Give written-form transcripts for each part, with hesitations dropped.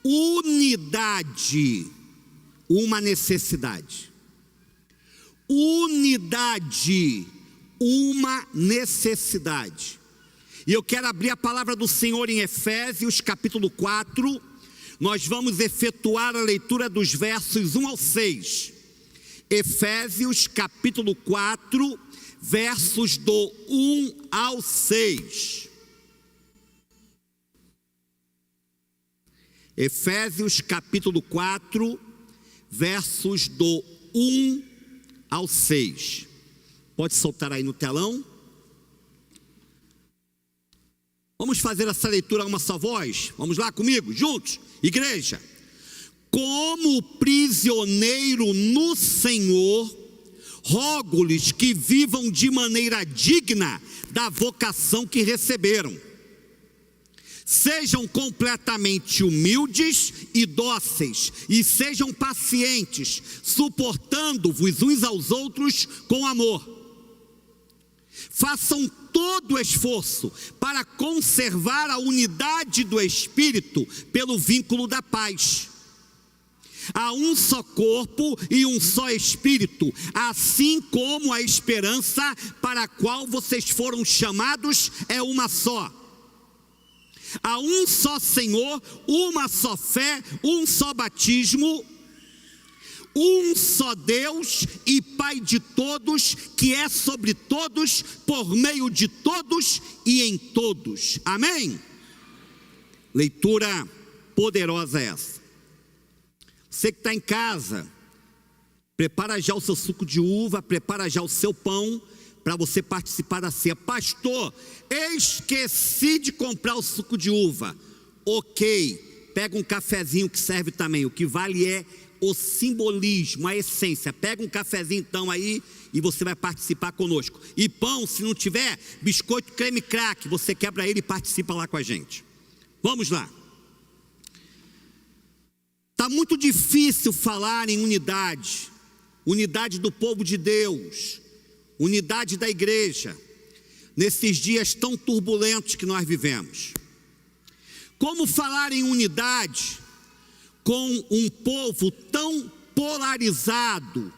unidade, uma necessidade. Unidade, uma necessidade. E eu quero abrir a palavra do Senhor em Efésios capítulo 4. Nós vamos efetuar a leitura dos versos 1 ao 6. Efésios capítulo 4, versos do 1 ao 6. Efésios capítulo 4, versos do 1 ao 6. Pode soltar aí no telão. Vamos fazer essa leitura a uma só voz? Vamos lá comigo, juntos, igreja. Como prisioneiro no Senhor, rogo-lhes que vivam de maneira digna da vocação que receberam. Sejam completamente humildes e dóceis, e sejam pacientes, suportando-vos uns aos outros com amor. Façam todo o esforço para conservar a unidade do Espírito pelo vínculo da paz. Há um só corpo e um só Espírito, assim como a esperança para a qual vocês foram chamados é uma só. Há um só Senhor, uma só fé, um só batismo, um só Deus e Pai de todos, que é sobre todos, por meio de todos e em todos. Amém? Leitura poderosa essa. Você que está em casa, prepara já o seu suco de uva, prepara já o seu pão, para você participar da ceia. Pastor, esqueci de comprar o suco de uva. Ok, pega um cafezinho que serve também. O que vale é o simbolismo, a essência. Pega um cafezinho então aí e você vai participar conosco. E pão, se não tiver, biscoito creme crack, você quebra ele e participa lá com a gente. Vamos lá. Está muito difícil falar em unidade. Unidade do povo de Deus, unidade da igreja, nesses dias tão turbulentos que nós vivemos. Como falar em unidade com um povo tão polarizado,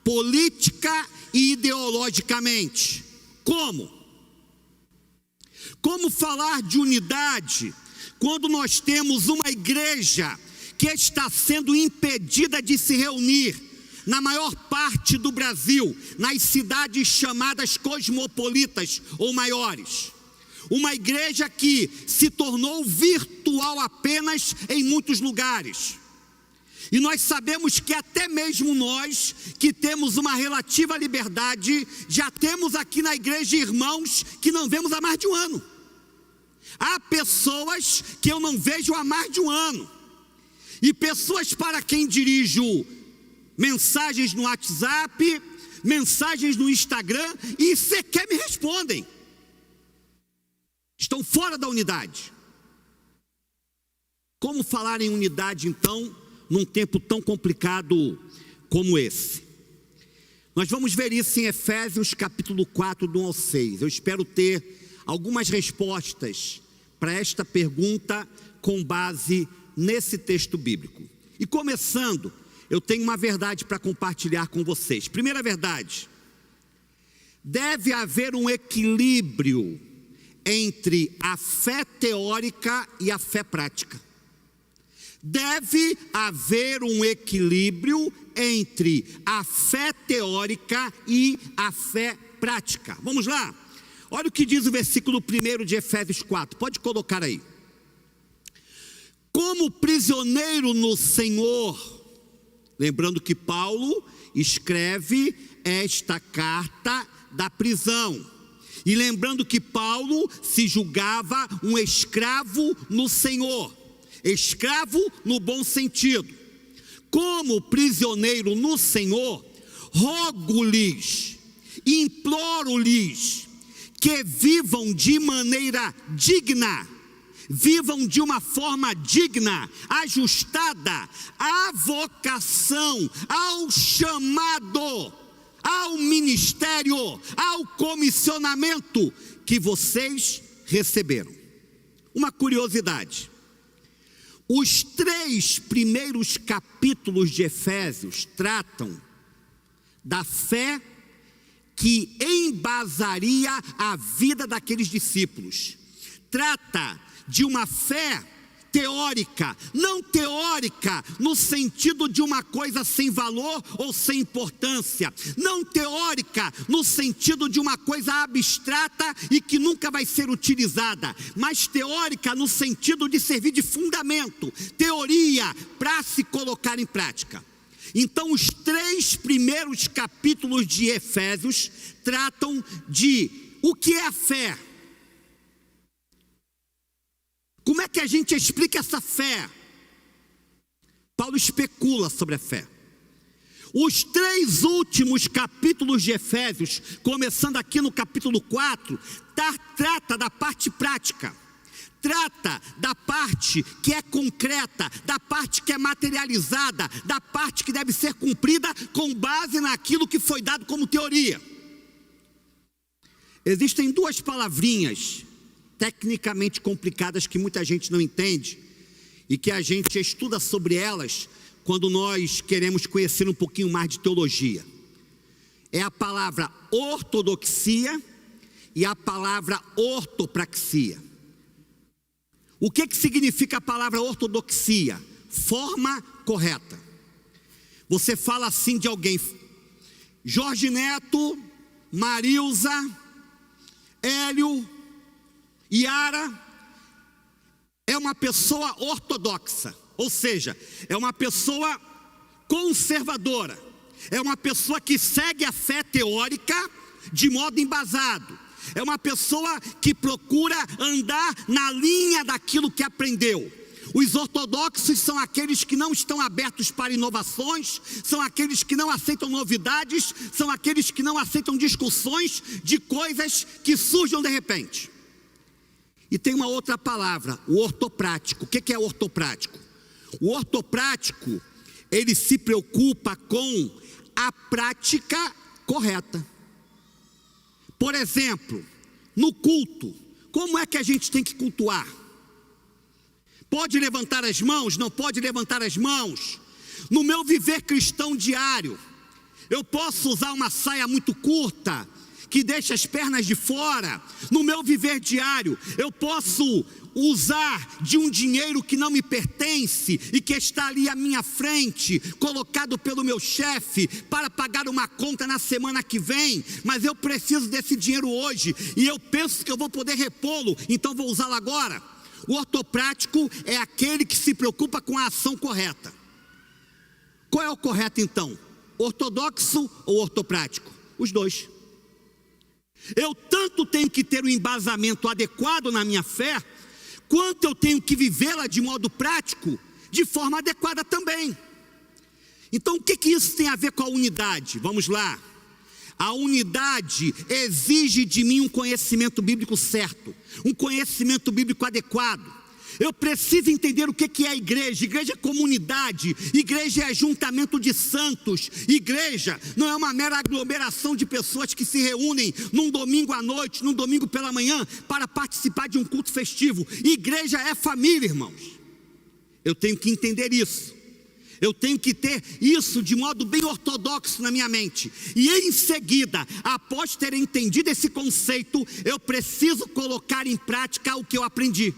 política e ideologicamente? Como falar de unidade quando nós temos uma igreja que está sendo impedida de se reunir na maior parte do Brasil, nas cidades chamadas cosmopolitas ou maiores? Uma igreja que se tornou virtual apenas em muitos lugares. E nós sabemos que até mesmo nós, que temos uma relativa liberdade, já temos aqui na igreja irmãos que não vemos há mais de um ano. Há pessoas que eu não vejo há mais de um ano. E pessoas para quem dirijo mensagens no WhatsApp, mensagens no Instagram, e sequer me respondem. Estão fora da unidade. Como falar em unidade então, num tempo tão complicado como esse? Nós vamos ver isso em Efésios capítulo 4, do 1 ao 6. Eu espero ter algumas respostas para esta pergunta com base nesse texto bíblico. E começando, eu tenho uma verdade para compartilhar com vocês. Primeira verdade: deve haver um equilíbrio entre a fé teórica e a fé prática. Deve haver um equilíbrio entre a fé teórica e a fé prática. Vamos lá? Olha o que diz o versículo 1 de Efésios 4. Pode colocar aí. Como prisioneiro no Senhor. Lembrando que Paulo escreve esta carta da prisão. E lembrando que Paulo se julgava um escravo no Senhor. Escravo no bom sentido. Como prisioneiro no Senhor, rogo-lhes, imploro-lhes, que vivam de maneira digna, vivam de uma forma digna, ajustada à vocação, ao chamado, ao ministério, ao comissionamento que vocês receberam. Uma curiosidade: Os 3 primeiros capítulos de Efésios tratam da fé que embasaria a vida daqueles discípulos. Trata de uma fé teórica, não teórica no sentido de uma coisa sem valor ou sem importância, não teórica no sentido de uma coisa abstrata e que nunca vai ser utilizada, mas teórica no sentido de servir de fundamento, teoria para se colocar em prática. Então, os 3 primeiros capítulos de Efésios tratam de o que é a fé. Como é que a gente explica essa fé? Paulo especula sobre a fé. Os 3 últimos capítulos de Efésios, começando aqui no capítulo 4, trata da parte prática. Trata da parte que é concreta, da parte que é materializada, da parte que deve ser cumprida com base naquilo que foi dado como teoria. Existem 2 palavrinhas tecnicamente complicadas que muita gente não entende e que a gente estuda sobre elas quando nós queremos conhecer um pouquinho mais de teologia. É a palavra ortodoxia e a palavra ortopraxia. O que significa a palavra ortodoxia? Forma correta. Você fala assim de alguém: Jorge Neto, Marilza, Hélio, Yara é uma pessoa ortodoxa, ou seja, é uma pessoa conservadora, é uma pessoa que segue a fé teórica de modo embasado, é uma pessoa que procura andar na linha daquilo que aprendeu. Os ortodoxos são aqueles que não estão abertos para inovações, são aqueles que não aceitam novidades, são aqueles que não aceitam discussões de coisas que surjam de repente. E tem uma outra palavra, o ortoprático. O que é ortoprático? O ortoprático, ele se preocupa com a prática correta. Por exemplo, no culto, como é que a gente tem que cultuar? Pode levantar as mãos? Não pode levantar as mãos? No meu viver cristão diário, eu posso usar uma saia muito curta, que deixa as pernas de fora? No meu viver diário, eu posso usar de um dinheiro que não me pertence e que está ali à minha frente, colocado pelo meu chefe para pagar uma conta na semana que vem, mas eu preciso desse dinheiro hoje e eu penso que eu vou poder repô-lo, então vou usá-lo agora. O ortoprático é aquele que se preocupa com a ação correta. Qual é o correto então? Ortodoxo ou ortoprático? Os 2. Eu tanto tenho que ter um embasamento adequado na minha fé, quanto eu tenho que vivê-la de modo prático, de forma adequada também. Então o que isso tem a ver com a unidade? Vamos lá. A unidade exige de mim um conhecimento bíblico certo, um conhecimento bíblico adequado. Eu preciso entender o que é a igreja. Igreja é comunidade, igreja é ajuntamento de santos. Igreja não é uma mera aglomeração de pessoas que se reúnem num domingo à noite, num domingo pela manhã, para participar de um culto festivo. Igreja é família, irmãos. Eu tenho que entender isso. Eu tenho que ter isso de modo bem ortodoxo na minha mente. E em seguida, após ter entendido esse conceito, eu preciso colocar em prática o que eu aprendi.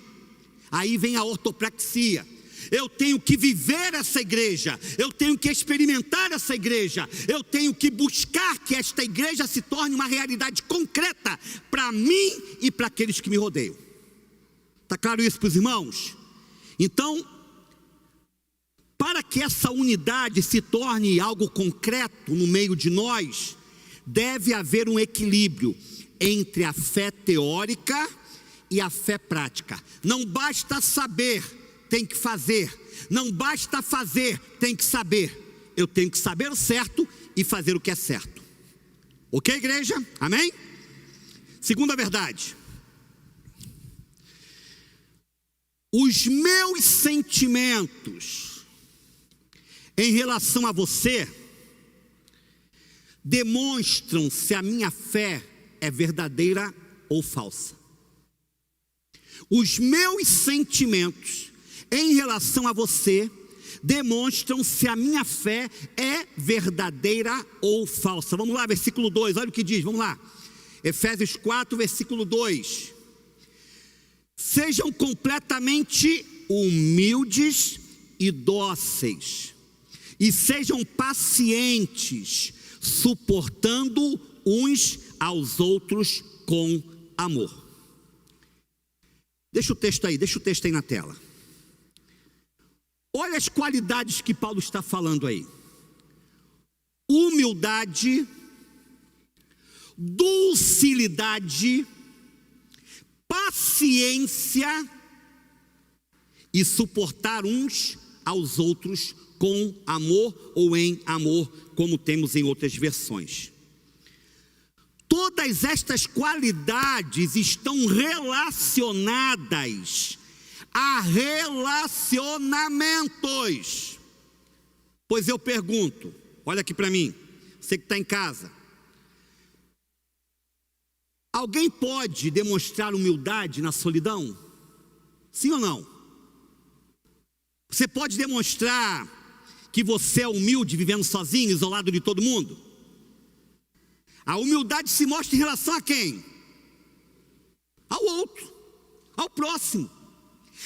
Aí vem a ortopraxia. Eu tenho que viver essa igreja, eu tenho que experimentar essa igreja, eu tenho que buscar que esta igreja se torne uma realidade concreta para mim e para aqueles que me rodeiam. Está claro isso para os irmãos? Então, para que essa unidade se torne algo concreto no meio de nós, deve haver um equilíbrio entre a fé teórica e a fé prática. Não basta saber, tem que fazer. Não basta fazer, tem que saber. Eu tenho que saber o certo e fazer o que é certo. Ok, igreja? Amém? Segunda verdade. Os meus sentimentos em relação a você demonstram se a minha fé é verdadeira ou falsa. Os meus sentimentos em relação a você demonstram se a minha fé é verdadeira ou falsa. Vamos lá, versículo 2, olha o que diz, vamos lá. Efésios 4, versículo 2. Sejam completamente humildes e dóceis, e sejam pacientes, suportando uns aos outros com amor. Deixa o texto aí na tela. Olha as qualidades que Paulo está falando aí: humildade, docilidade, paciência e suportar uns aos outros com amor ou em amor, como temos em outras versões. Todas estas qualidades estão relacionadas a relacionamentos. Pois eu pergunto, olha aqui para mim, você que está em casa, alguém pode demonstrar humildade na solidão? Sim ou não? Você pode demonstrar que você é humilde vivendo sozinho, isolado de todo mundo? A humildade se mostra em relação a quem? Ao outro, ao próximo.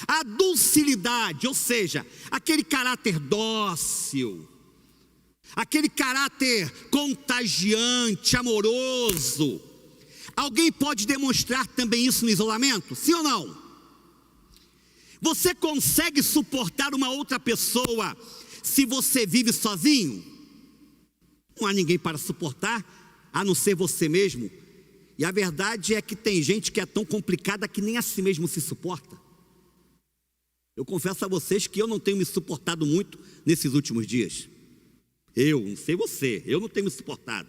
A docilidade, ou seja, aquele caráter dócil, aquele caráter contagiante, amoroso. Alguém pode demonstrar também isso no isolamento? Sim ou não? Você consegue suportar uma outra pessoa se você vive sozinho? Não há ninguém para suportar, a não ser você mesmo. E a verdade é que tem gente que é tão complicada que nem a si mesmo se suporta. Eu confesso a vocês que eu não tenho me suportado muito nesses últimos dias. Eu, não sei você, eu não tenho me suportado.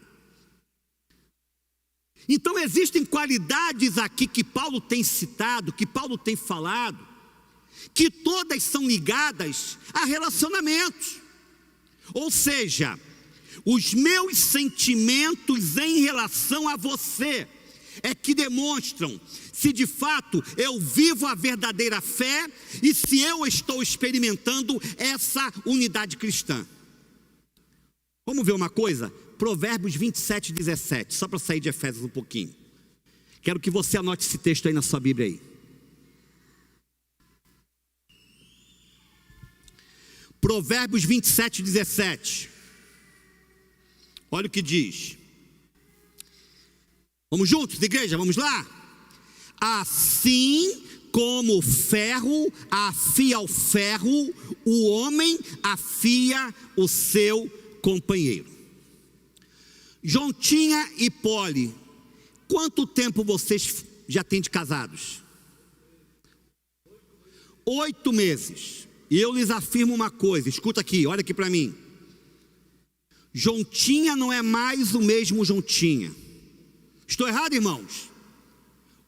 Então existem qualidades aqui que Paulo tem citado, que Paulo tem falado, que todas são ligadas a relacionamentos. Ou seja, os meus sentimentos em relação a você é que demonstram se de fato eu vivo a verdadeira fé e se eu estou experimentando essa unidade cristã. Vamos ver uma coisa? Provérbios 27, 17, só para sair de Efésios um pouquinho. Quero que você anote esse texto aí na sua Bíblia aí. Provérbios 27, 17. Olha o que diz. Vamos juntos, igreja, vamos lá? Assim como o ferro afia o ferro, o homem afia o seu companheiro. Jontinha e Poli, quanto tempo vocês já têm de casados? 8 meses. E eu lhes afirmo uma coisa, escuta aqui, olha aqui para mim. Jontinha não é mais o mesmo Jontinha. Estou errado, irmãos?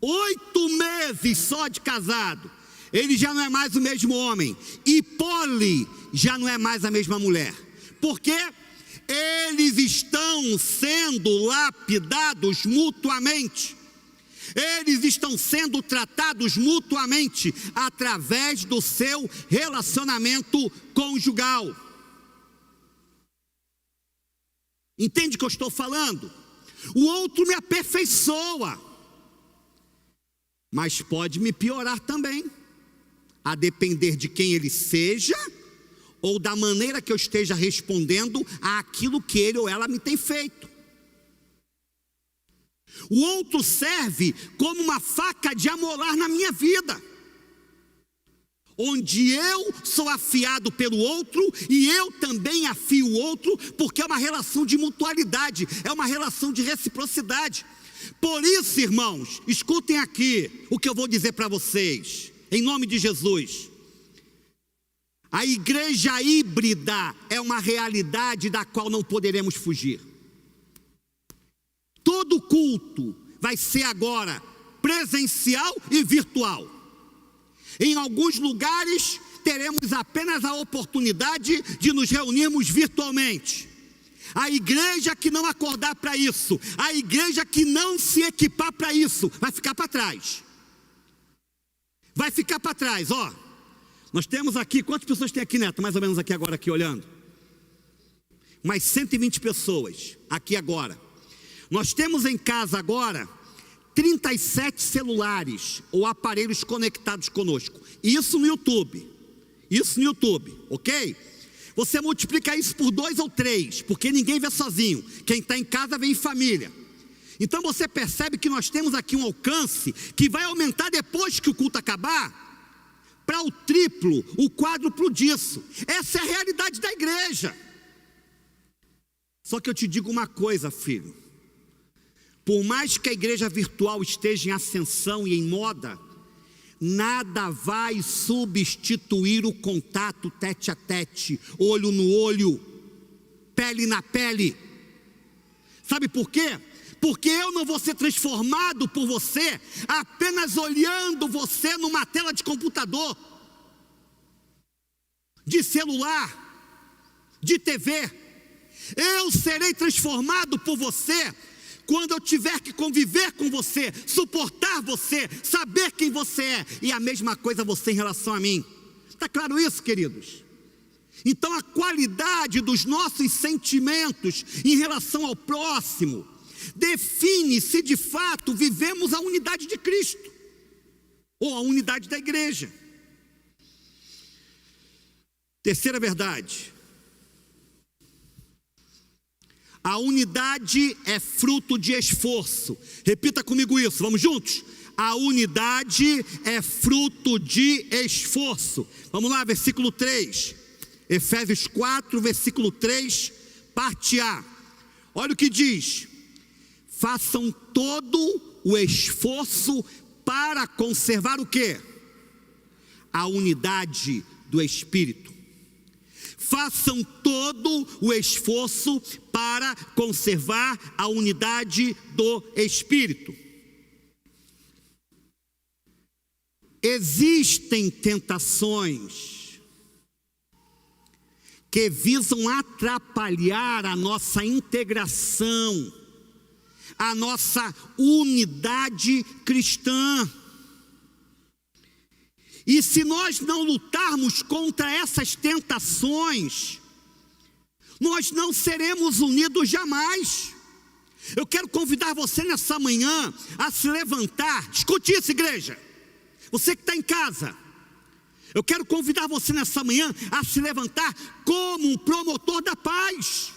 8 meses só de casado, ele já não é mais o mesmo homem. E Poli já não é mais a mesma mulher. Por quê? Eles estão sendo lapidados mutuamente. Eles estão sendo tratados mutuamente através do seu relacionamento conjugal. Entende o que eu estou falando? O outro me aperfeiçoa, mas pode me piorar também, a depender de quem ele seja ou da maneira que eu esteja respondendo àquilo que ele ou ela me tem feito. O outro serve como uma faca de amolar na minha vida, onde eu sou afiado pelo outro e eu também afio o outro, porque é uma relação de mutualidade, é uma relação de reciprocidade. Por isso, irmãos, escutem aqui o que eu vou dizer para vocês, em nome de Jesus. A igreja híbrida é uma realidade da qual não poderemos fugir. Todo culto vai ser agora presencial e virtual. Em alguns lugares teremos apenas a oportunidade de nos reunirmos virtualmente. A igreja que não acordar para isso, a igreja que não se equipar para isso, vai ficar para trás. Vai ficar para trás, ó. Nós temos aqui, quantas pessoas tem aqui, Neto? Mais ou menos aqui agora, aqui olhando. Umas 120 pessoas, aqui agora. Nós temos em casa agora 37 celulares ou aparelhos conectados conosco. Isso no YouTube. Isso no YouTube, ok? Você multiplica isso por 2 ou 3, porque ninguém vê sozinho. Quem está em casa vem em família. Então você percebe que nós temos aqui um alcance que vai aumentar depois que o culto acabar, para o triplo, o quádruplo disso. Essa é a realidade da igreja. Só que eu te digo uma coisa, filho. Por mais que a igreja virtual esteja em ascensão e em moda, nada vai substituir o contato tete a tete, olho no olho, pele na pele. Sabe por quê? Porque eu não vou ser transformado por você apenas olhando você numa tela de computador, de celular, de TV. Eu serei transformado por você quando eu tiver que conviver com você, suportar você, saber quem você é. E a mesma coisa você em relação a mim. Está claro isso, queridos? Então a qualidade dos nossos sentimentos em relação ao próximo define se de fato vivemos a unidade de Cristo ou a unidade da igreja. Terceira verdade: a unidade é fruto de esforço. Repita comigo isso, vamos juntos? A unidade é fruto de esforço. Vamos lá, versículo 3, Efésios 4, versículo 3, parte A. Olha o que diz: façam todo o esforço para conservar o quê? A unidade do Espírito. Façam todo o esforço para conservar a unidade do Espírito. Existem tentações que visam atrapalhar a nossa integração, a nossa unidade cristã. E se nós não lutarmos contra essas tentações, nós não seremos unidos jamais. Eu quero convidar você nessa manhã a se levantar. Escute isso, igreja. Você que está em casa, eu quero convidar você nessa manhã a se levantar como um promotor da paz,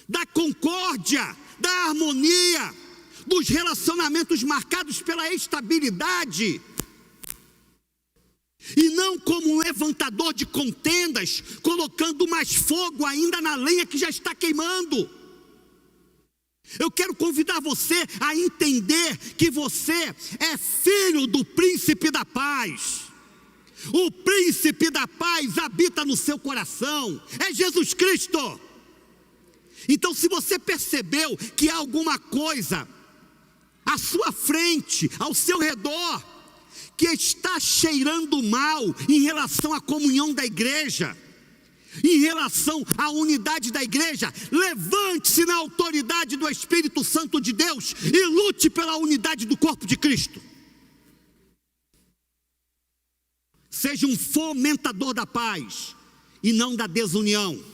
da concórdia, da harmonia, dos relacionamentos marcados pela estabilidade, e não como um levantador de contendas, colocando mais fogo ainda na lenha que já está queimando. Eu quero convidar você a entender que você é filho do príncipe da paz. O príncipe da paz habita no seu coração, é Jesus Cristo. Então, se você percebeu que há alguma coisa à sua frente, ao seu redor, que está cheirando mal em relação à comunhão da igreja, em relação à unidade da igreja, levante-se na autoridade do Espírito Santo de Deus e lute pela unidade do corpo de Cristo. Seja um fomentador da paz e não da desunião.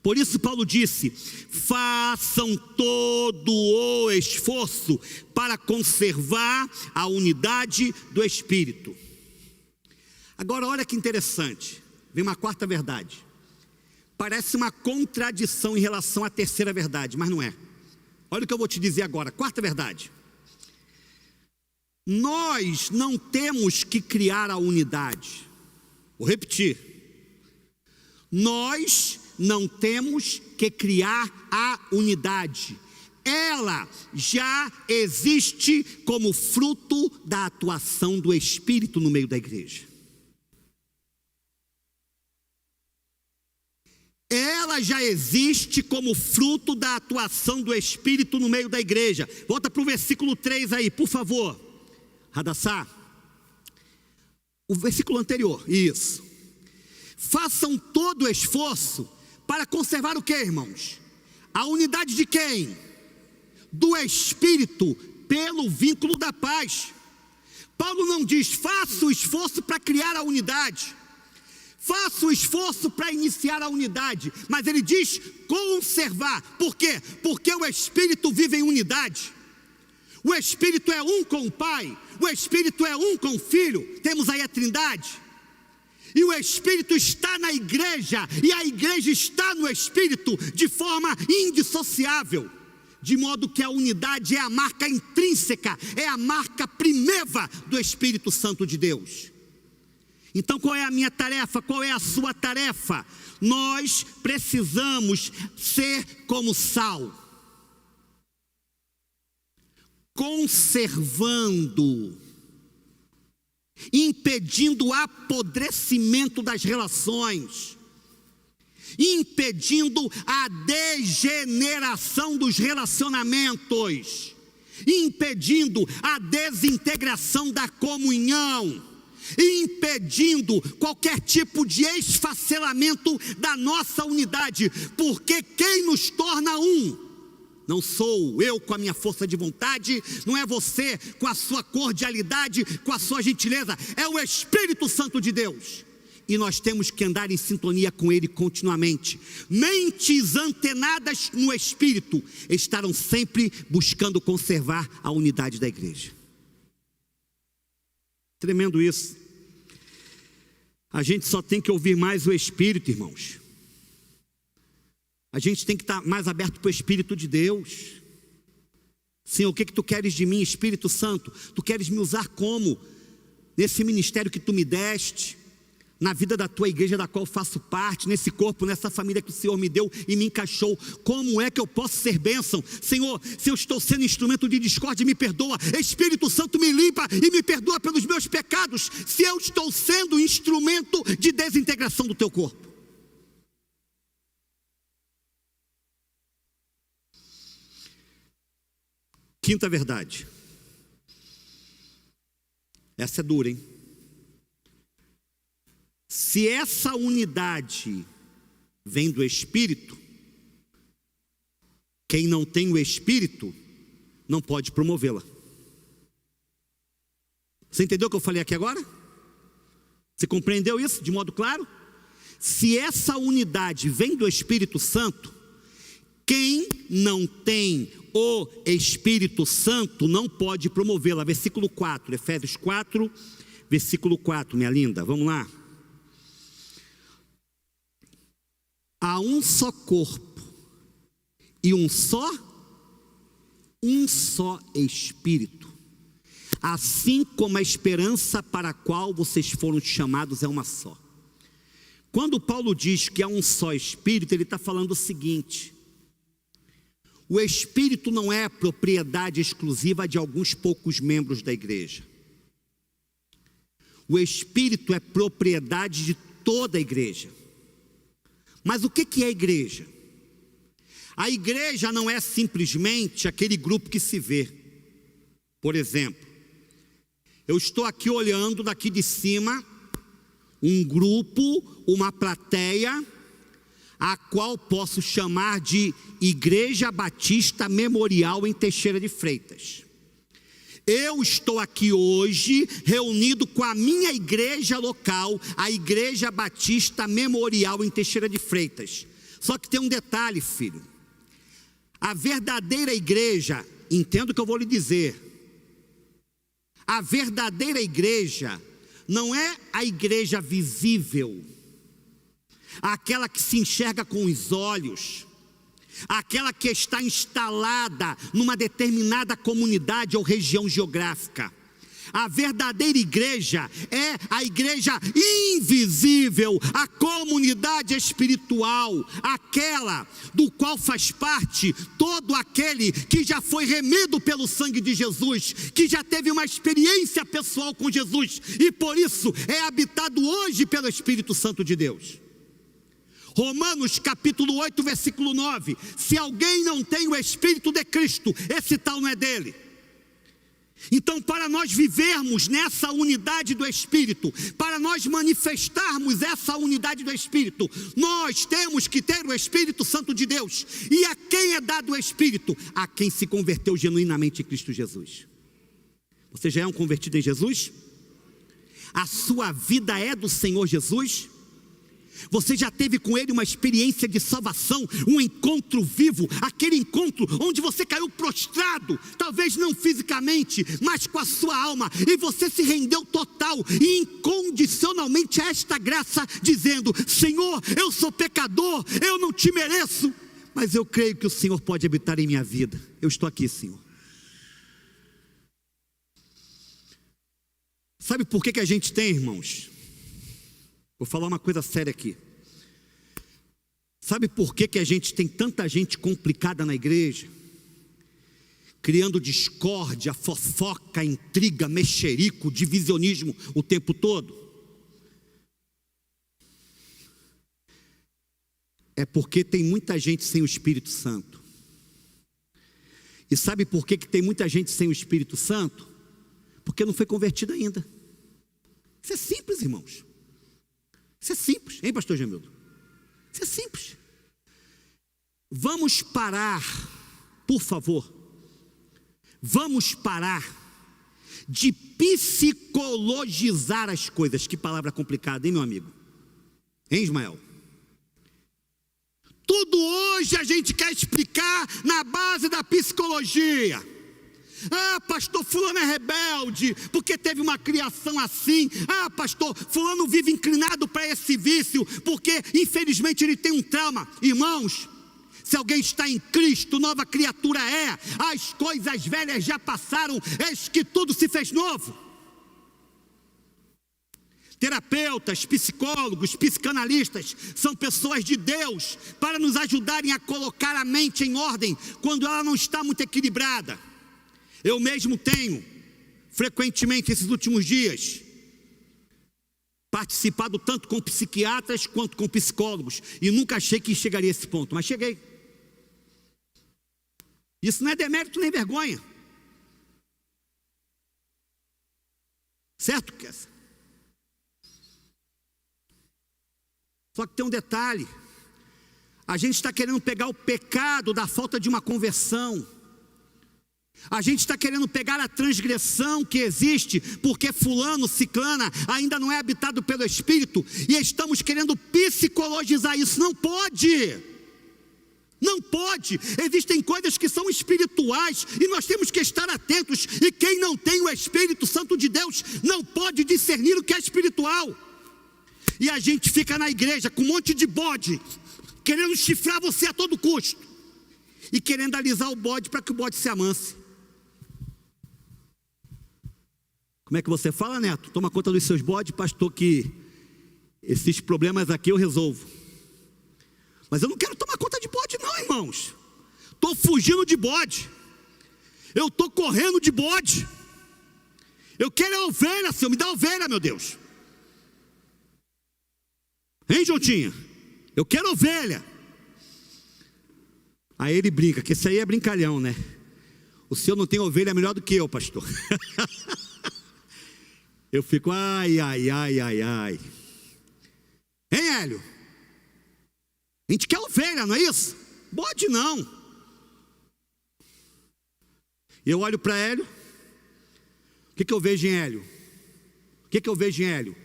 Por isso Paulo disse: façam todo o esforço para conservar a unidade do Espírito. Agora olha que interessante, vem uma quarta verdade. Parece uma contradição em relação à terceira verdade, mas não é. Olha o que eu vou te dizer agora, quarta verdade. Nós não temos que criar a unidade. Vou repetir. Nós não temos que criar a unidade. Ela já existe como fruto da atuação do Espírito no meio da igreja. Ela já existe como fruto da atuação do Espírito no meio da igreja. Volta para o versículo 3 aí, por favor. Hadassah. O versículo anterior, isso. Façam todo o esforço para conservar o que, irmãos? A unidade de quem? Do Espírito, pelo vínculo da paz. Paulo não diz, faça o esforço para criar a unidade, faça o esforço para iniciar a unidade, mas ele diz conservar. Por quê? Porque o Espírito vive em unidade. O Espírito é um com o Pai, o Espírito é um com o Filho, temos aí a Trindade. E o Espírito está na igreja, e a igreja está no Espírito de forma indissociável. De modo que a unidade é a marca intrínseca, é a marca primeva do Espírito Santo de Deus. Então qual é a minha tarefa? Qual é a sua tarefa? Nós precisamos ser como sal, conservando, impedindo o apodrecimento das relações, impedindo a degeneração dos relacionamentos, impedindo a desintegração da comunhão, impedindo qualquer tipo de esfacelamento da nossa unidade, porque quem nos torna um não sou eu com a minha força de vontade, não é você com a sua cordialidade, com a sua gentileza, é o Espírito Santo de Deus. E nós temos que andar em sintonia com Ele continuamente. Mentes antenadas no Espírito estarão sempre buscando conservar a unidade da igreja. Tremendo isso. A gente só tem que ouvir mais o Espírito, irmãos. A gente tem que estar mais aberto para o Espírito de Deus. Senhor, o que tu queres de mim, Espírito Santo? Tu queres me usar como? Nesse ministério que tu me deste, na vida da tua igreja da qual faço parte, nesse corpo, nessa família que o Senhor me deu e me encaixou. Como é que eu posso ser bênção? Senhor, se eu estou sendo instrumento de discórdia, me perdoa. Espírito Santo, me limpa e me perdoa pelos meus pecados, se eu estou sendo instrumento de desintegração do teu corpo. Quinta verdade. Essa é dura, hein? Se essa unidade vem do Espírito, quem não tem o Espírito não pode promovê-la. Você entendeu o que eu falei aqui agora? Você compreendeu isso de modo claro? Se essa unidade vem do Espírito Santo, quem não tem o Espírito Santo não pode promovê-la. Versículo 4, Efésios 4, versículo 4, minha linda, vamos lá. Há um só corpo e um só Espírito, assim como a esperança para a qual vocês foram chamados é uma só. Quando Paulo diz que há um só Espírito, ele está falando o seguinte: o Espírito não é propriedade exclusiva de alguns poucos membros da igreja. O Espírito é propriedade de toda a igreja. Mas o que é a igreja? A igreja não é simplesmente aquele grupo que se vê. Por exemplo, eu estou aqui olhando daqui de cima um grupo, uma plateia, a qual posso chamar de Igreja Batista Memorial em Teixeira de Freitas. Eu estou aqui hoje reunido com a minha igreja local, a Igreja Batista Memorial em Teixeira de Freitas. Só que tem um detalhe, filho. A verdadeira igreja, entenda o que eu vou lhe dizer. A verdadeira igreja não é a igreja visível, aquela que se enxerga com os olhos, aquela que está instalada numa determinada comunidade ou região geográfica. A verdadeira igreja é a igreja invisível, a comunidade espiritual, aquela do qual faz parte todo aquele que já foi remido pelo sangue de Jesus, que já teve uma experiência pessoal com Jesus e por isso é habitado hoje pelo Espírito Santo de Deus. Romanos capítulo 8, versículo 9: se alguém não tem o Espírito de Cristo, esse tal não é dele. Então, para nós vivermos nessa unidade do Espírito, para nós manifestarmos essa unidade do Espírito, nós temos que ter o Espírito Santo de Deus. E a quem é dado o Espírito? A quem se converteu genuinamente em Cristo Jesus. Você já é um convertido em Jesus? A sua vida é do Senhor Jesus? Você já teve com Ele uma experiência de salvação, um encontro vivo, aquele encontro onde você caiu prostrado, talvez não fisicamente, mas com a sua alma, e você se rendeu total e incondicionalmente a esta graça, dizendo: Senhor, eu sou pecador, eu não te mereço, mas eu creio que o Senhor pode habitar em minha vida. Eu estou aqui, Senhor. Sabe por que a gente tem, irmãos? Vou falar uma coisa séria aqui. Sabe por que a gente tem tanta gente complicada na igreja? Criando discórdia, fofoca, intriga, mexerico, divisionismo o tempo todo? É porque tem muita gente sem o Espírito Santo. E sabe por que tem muita gente sem o Espírito Santo? Porque não foi convertido ainda. Isso é simples, irmãos. Isso é simples, hein, pastor Gemildo? Isso é simples. Vamos parar, por favor, vamos parar de psicologizar as coisas. Que palavra complicada, hein, meu amigo? Hein, Ismael? Tudo hoje a gente quer explicar na base da psicologia. Ah, pastor, fulano é rebelde, porque teve uma criação assim. Ah, pastor, fulano vive inclinado para esse vício, porque infelizmente ele tem um trauma. Irmãos, se alguém está em Cristo, nova criatura é. As coisas velhas já passaram, eis que tudo se fez novo. Terapeutas, psicólogos, psicanalistas são pessoas de Deus para nos ajudarem a colocar a mente em ordem quando ela não está muito equilibrada. Eu mesmo tenho, frequentemente esses últimos dias, participado tanto com psiquiatras quanto com psicólogos, e nunca achei que chegaria a esse ponto, mas cheguei. Isso não é demérito nem vergonha. Certo, Kessa? Só que tem um detalhe: a gente está querendo pegar o pecado da falta de uma conversão. A gente está querendo pegar a transgressão que existe, porque fulano, ciclana, ainda não é habitado pelo Espírito, e estamos querendo psicologizar isso. Não pode. Não pode. Existem coisas que são espirituais, e nós temos que estar atentos, e quem não tem o Espírito Santo de Deus, não pode discernir o que é espiritual. E a gente fica na igreja com um monte de bode, querendo chifrar você a todo custo, e querendo alisar o bode para que o bode se amanse. Como é que você fala, Neto? Toma conta dos seus bodes, pastor, que esses problemas aqui eu resolvo. Mas eu não quero tomar conta de bode não, irmãos. Estou fugindo de bode. Eu estou correndo de bode. Eu quero a ovelha, Senhor, me dá a ovelha, meu Deus. Hein, Jontinha? Eu quero a ovelha. Aí ele brinca, que isso aí é brincalhão, né? O senhor não tem ovelha melhor do que eu, pastor. Eu fico, ai. Hein, Hélio? A gente quer ovelha, não é isso? Bode não. E eu olho para Hélio. O que eu vejo em Hélio? O que eu vejo em Hélio?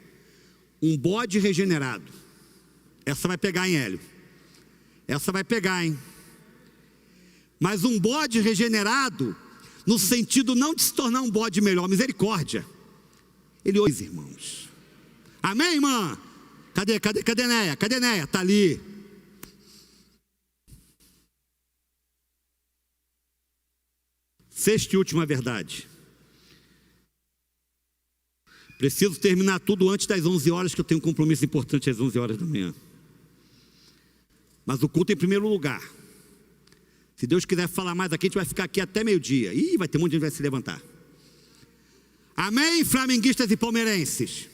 Um bode regenerado. Essa vai pegar, hein, Hélio? Essa vai pegar, hein? Mas um bode regenerado, no sentido não de se tornar um bode melhor, misericórdia. Ele ouve, irmãos. Amém, irmã? Cadê Néia? Cadê Néia? Está ali. Sexta e última verdade. Preciso terminar tudo antes das 11 horas, que eu tenho um compromisso importante às 11 horas da manhã. Mas o culto em primeiro lugar. Se Deus quiser falar mais aqui, a gente vai ficar aqui até meio-dia. Ih, vai ter um monte de gente que vai se levantar. Amém, flamenguistas e palmeirenses?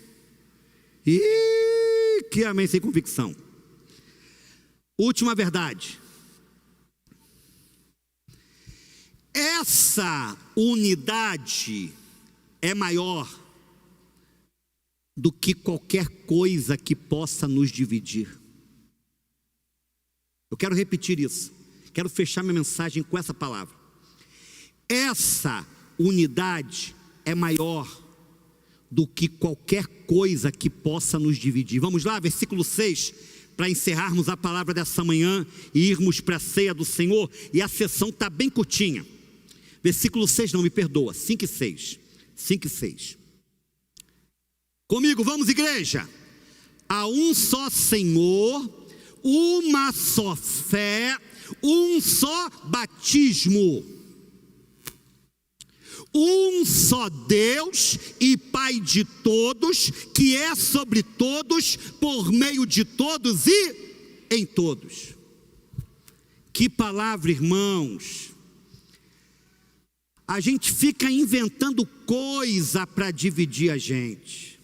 Ih, que amém sem convicção. Última verdade. Essa unidade é maior do que qualquer coisa que possa nos dividir. Eu quero repetir isso. Quero fechar minha mensagem com essa palavra. Essa unidade é maior do que qualquer coisa que possa nos dividir. Vamos lá, versículo 6, para encerrarmos a palavra dessa manhã e irmos para a ceia do Senhor, e a sessão está bem curtinha. Versículo 6, não, me perdoa, 5 e 6. 5 e 6. Comigo, vamos, igreja. Há um só Senhor, uma só fé, um só batismo, um só Deus e Pai de todos, que é sobre todos, por meio de todos e em todos. Que palavra, irmãos. A gente fica inventando coisa para dividir a gente.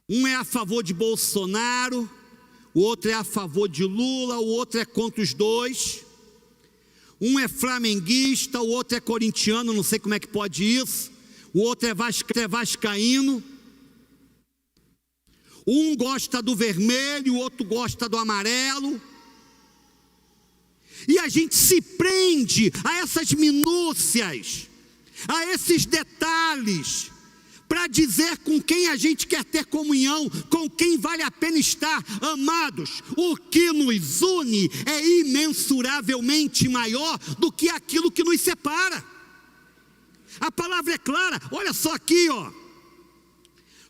Um é a favor de Bolsonaro, o outro é a favor de Lula, o outro é contra os dois. Um é flamenguista, o outro é corintiano, não sei como é que pode isso. O outro é vascaíno. Um gosta do vermelho, o outro gosta do amarelo. E a gente se prende a essas minúcias, a esses detalhes, para dizer com quem a gente quer ter comunhão, com quem vale a pena estar. Amados, o que nos une é imensuravelmente maior do que aquilo que nos separa. A palavra é clara, olha só aqui, ó.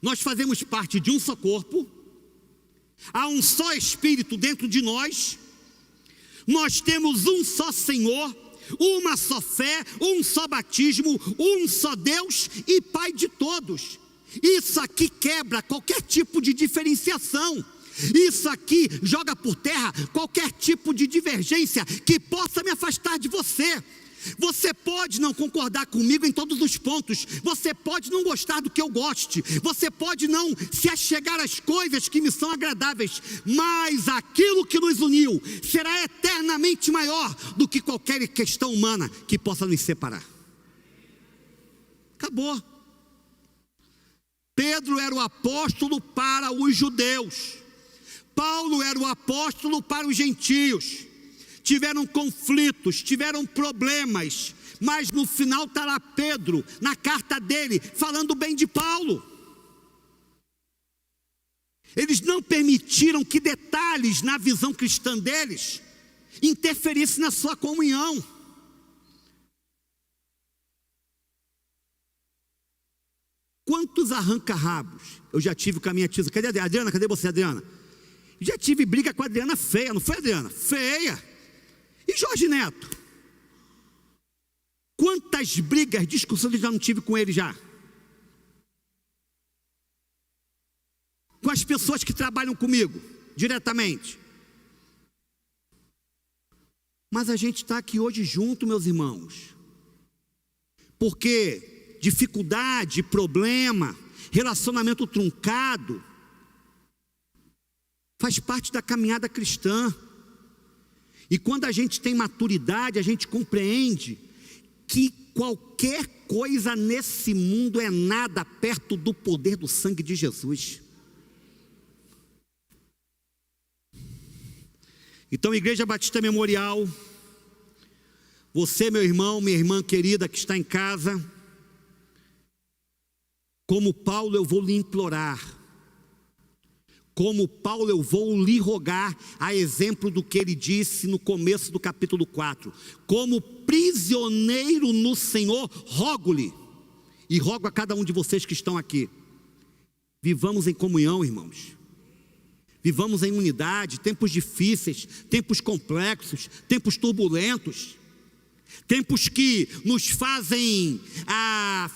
Nós fazemos parte de um só corpo, há um só Espírito dentro de nós, nós temos um só Senhor, uma só fé, um só batismo, um só Deus e Pai de todos. Isso aqui quebra qualquer tipo de diferenciação. Isso aqui joga por terra qualquer tipo de divergência que possa me afastar de você. Você pode não concordar comigo em todos os pontos, você pode não gostar do que eu goste, você pode não se achegar às coisas que me são agradáveis, mas aquilo que nos uniu será eternamente maior do que qualquer questão humana que possa nos separar. Acabou. Pedro era o apóstolo para os judeus, Paulo era o apóstolo para os gentios. Tiveram conflitos, tiveram problemas, mas no final está lá Pedro, na carta dele, falando bem de Paulo. Eles não permitiram que detalhes na visão cristã deles interferissem na sua comunhão. Quantos arranca-rabos eu já tive com a minha tia? Cadê a Adriana? Cadê você, Adriana? Já tive briga com a Adriana feia, não foi, Adriana? Feia. E Jorge Neto? Quantas brigas, discussões eu já não tive com ele já? Com as pessoas que trabalham comigo, diretamente. Mas a gente está aqui hoje junto, meus irmãos. Porque dificuldade, problema, relacionamento truncado, faz parte da caminhada cristã. E quando a gente tem maturidade, a gente compreende que qualquer coisa nesse mundo é nada perto do poder do sangue de Jesus. Então, Igreja Batista Memorial, você, meu irmão, minha irmã querida que está em casa, como Paulo eu vou lhe implorar, como Paulo eu vou lhe rogar, a exemplo do que ele disse no começo do capítulo 4, como prisioneiro no Senhor, rogo-lhe, e rogo a cada um de vocês que estão aqui, vivamos em comunhão, irmãos, vivamos em unidade, tempos difíceis, tempos complexos, tempos turbulentos, tempos que nos fazem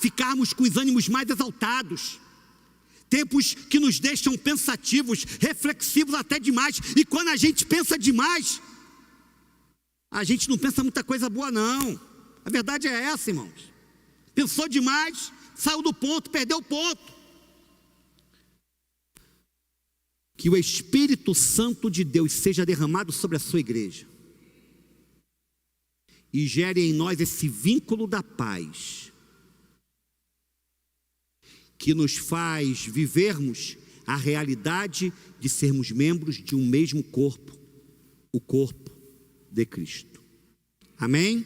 ficarmos com os ânimos mais exaltados, tempos que nos deixam pensativos, reflexivos até demais. E quando a gente pensa demais, a gente não pensa muita coisa boa não. A verdade é essa, irmãos. Pensou demais, saiu do ponto, perdeu o ponto. Que o Espírito Santo de Deus seja derramado sobre a sua igreja e gere em nós esse vínculo da paz, que nos faz vivermos a realidade de sermos membros de um mesmo corpo, o corpo de Cristo. Amém?